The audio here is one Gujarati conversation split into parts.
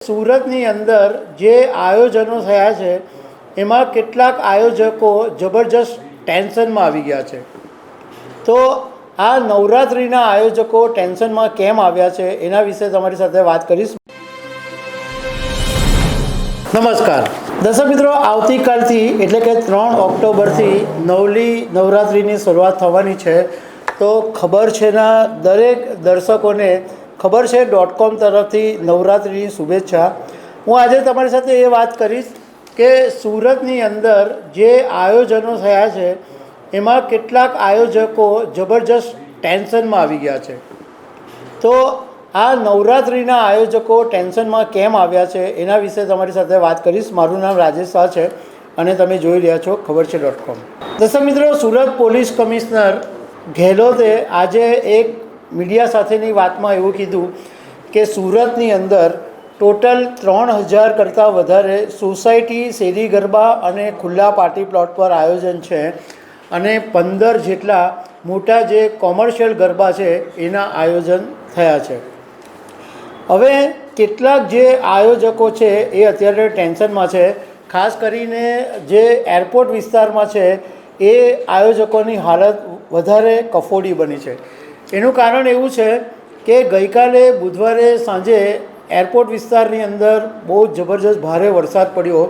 સુરતની અંદર જે આયોજનો થયા છે એમાં કેટલાક આયોજકો જબરજસ્ત ટેન્શનમાં આવી ગયા છે. તો આ નવરાત્રિના આયોજકો ટેન્શનમાં કેમ આવ્યા છે એના વિશે તમારી સાથે વાત કરીશ. નમસ્કાર દર્શક મિત્રો, આવતીકાલથી એટલે કે 3 ઓક્ટોબરથી નવરાત્રિની શરૂઆત થવાની છે. તો ખબર છે ના દરેક દર્શકોને ખબર છે .com તરફથી નવરાત્રિની શુભેચ્છા. હું આજે તમારી સાથે એ વાત કરીશ કે સુરતની અંદર જે આયોજનો થયા છે એમાં કેટલાક આયોજકો જબરજસ્ત ટેન્શનમાં આવી ગયા છે. તો આ નવરાત્રિના આયોજકો ટેન્શનમાં કેમ આવ્યા છે એના વિશે તમારી સાથે વાત કરીશ. મારું નામ રાજેશ શાહ છે અને તમે જોઈ રહ્યા છો ખબર છે .com. દર્શક મિત્રો, સુરત પોલીસ કમિશનર ગેહલોતે આજે એક મીડિયા સાથેની વાતમાં એવું કીધું કે સુરતની અંદર ટોટલ 3000 કરતાં વધારે સોસાયટી, શેરી ગરબા અને ખુલ્લા પાર્ટી પ્લોટ પર આયોજન છે અને 15 જેટલા મોટા જે કોમર્શિયલ ગરબા છે એના આયોજન થયા છે. હવે કેટલાક જે આયોજકો છે એ અત્યારે ટેન્શનમાં છે. ખાસ કરીને જે એરપોર્ટ વિસ્તારમાં છે એ આયોજકોની હાલત વધારે કફોડી બની છે. એનું કારણ એવું છે કે ગઈકાલે બુધવારે સાંજે એરપોર્ટ વિસ્તારની અંદર બહુ જબરજસ્ત ભારે વરસાદ પડ્યો.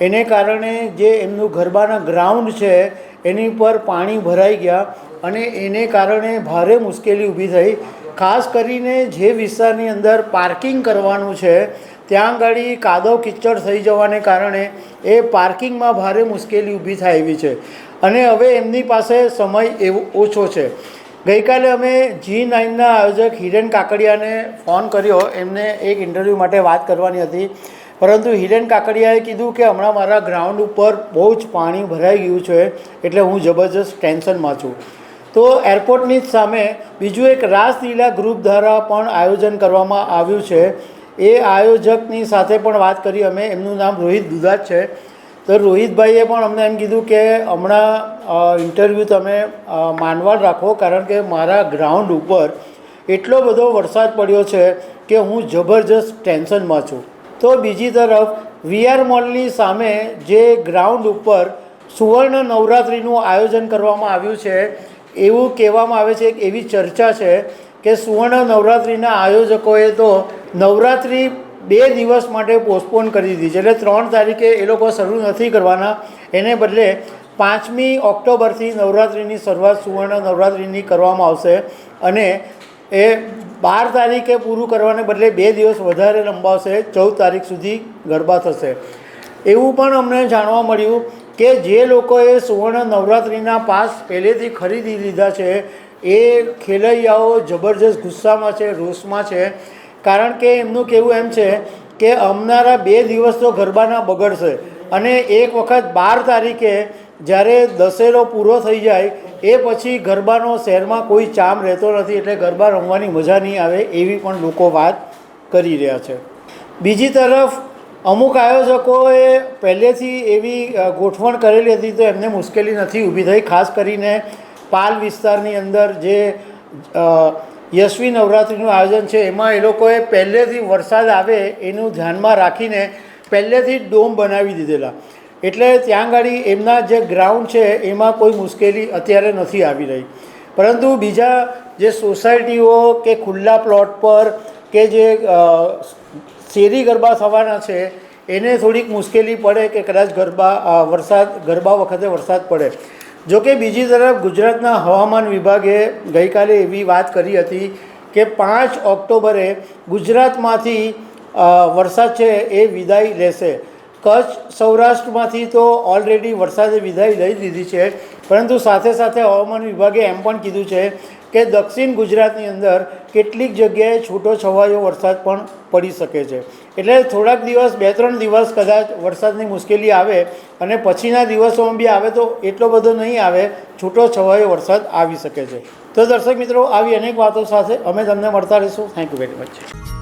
એને કારણે જે એમનું ગરબાના ગ્રાઉન્ડ છે એની પર પાણી ભરાઈ ગયા અને એને કારણે ભારે મુશ્કેલી ઊભી થઈ. ખાસ કરીને જે વિસ્તારની અંદર પાર્કિંગ કરવાનું છે ત્યાં આગળ કાદવ કિચડ થઈ જવાને કારણે એ પાર્કિંગમાં ભારે મુશ્કેલી ઊભી થાય એવી છે અને હવે એમની પાસે સમય એવો ઓછો છે. ગઈકાલે અમે G9ના આયોજક હિરેન કાકડિયાને ફોન કર્યો. એમને એક ઇન્ટરવ્યૂ માટે વાત કરવાની હતી, પરંતુ હિરેન કાકડિયાએ કીધું કે હમણાં મારા ગ્રાઉન્ડ ઉપર બહુ જ પાણી ભરાઈ ગયું છે એટલે હું જબરજસ્ત ટેન્શનમાં છું. તો એરપોર્ટની જ સામે બીજું એક રાસલીલા ગ્રુપ દ્વારા પણ આયોજન કરવામાં આવ્યું છે. એ આયોજકની સાથે પણ વાત કરી અમે. એમનું નામ રોહિત દુધાત છે. તો રોહિતભાઈએ પણ અમને એમ કીધું કે હમણાં ઇન્ટરવ્યૂ તમે માનવાડ રાખો, કારણ કે મારા ગ્રાઉન્ડ ઉપર એટલો બધો વરસાદ પડ્યો છે કે હું જબરજસ્ત ટેન્શનમાં છું. તો બીજી તરફ VR મોલની સામે જે ગ્રાઉન્ડ ઉપર સુવર્ણ નવરાત્રિનું આયોજન કરવામાં આવ્યું છે એવું કહેવામાં આવે છે, એવી ચર્ચા છે કે સુવર્ણ નવરાત્રિના આયોજકોએ તો નવરાત્રિ 2 દિવસ માટે પોસ્ટપોન કરી દીધી છે. એટલે 3 તારીખે એ લોકો શરૂ નથી કરવાના, એને બદલે 5મી ઓક્ટોબરથી નવરાત્રિની શરૂઆત સુવર્ણ નવરાત્રિની કરવામાં આવશે અને એ 12 તારીખે પૂરું કરવાને બદલે 2 દિવસ વધારે લંબાવશે. 14 તારીખ સુધી ગરબા થશે. એવું પણ અમને જાણવા મળ્યું કે જે લોકોએ સુવર્ણ નવરાત્રિના પાસ પહેલેથી ખરીદી લીધા છે એ ખેલૈયાઓ જબરજસ્ત ગુસ્સામાં છે, રોષમાં છે. કારણ કે એમનું કહેવું એમ છે કે આવનારા 2 દિવસ તો ગરબાના બગડશે અને એક વખત 12 તારીખે જ્યારે દશેરો પૂરો થઈ જાય એ પછી ગરબાનો શહેરમાં કોઈ ચામ રહેતો નથી, એટલે ગરબા રમવાની મજા નહીં આવે એવી પણ લોકો વાત કરી રહ્યા છે. બીજી તરફ અમુક આયોજકોએ પહેલેથી એવી ગોઠવણ કરેલી હતી તો એમને મુશ્કેલી નથી ઊભી થઈ. ખાસ કરીને પાલ વિસ્તારની અંદર જે યશવી નવરાત્રિનું આયોજન છે એમાં એ લોકોએ પહેલેથી વરસાદ આવે એનું ધ્યાનમાં રાખીને પહેલેથી જ ડોમ બનાવી દીધેલા, એટલે ત્યાં આગળ એમના જે ગ્રાઉન્ડ છે એમાં કોઈ મુશ્કેલી અત્યારે નથી આવી રહી. પરંતુ બીજા જે સોસાયટીઓ કે ખુલ્લા પ્લોટ પર કે જે શેરી ગરબા થવાના છે એને થોડીક મુશ્કેલી પડે કે કદાચ ગરબા વખતે વરસાદ પડે. જોકે બીજી તરફ ગુજરાતના હવામાન વિભાગે ગઈકાલે એવી વાત કરી હતી કે 5 ઓક્ટોબરે ગુજરાતમાંથી વરસાદ છે એ વિદાય લેશે. કચ્છ, સૌરાષ્ટ્રમાંથી તો ઓલરેડી વરસાદે વિદાય લઈ લીધી છે, પરંતુ સાથે સાથે હવામાન વિભાગે એમ પણ કીધું છે કે દક્ષિણ ગુજરાતની અંદર કેટલીક જગ્યાએ છૂટો છવાયો વરસાદ પણ પડી શકે છે. એટલે થોડાક દિવસ 2-3 દિવસ કદાચ વરસાદની મુશ્કેલી આવે અને પછીના દિવસોમાં બી આવે તો એટલો બધો નહીં આવે, છૂટો છવાયો વરસાદ આવી શકે છે. તો દર્શક મિત્રો, આવી અનેક વાતો સાથે અમે તમને મળતા રહીશું. Thank you very much.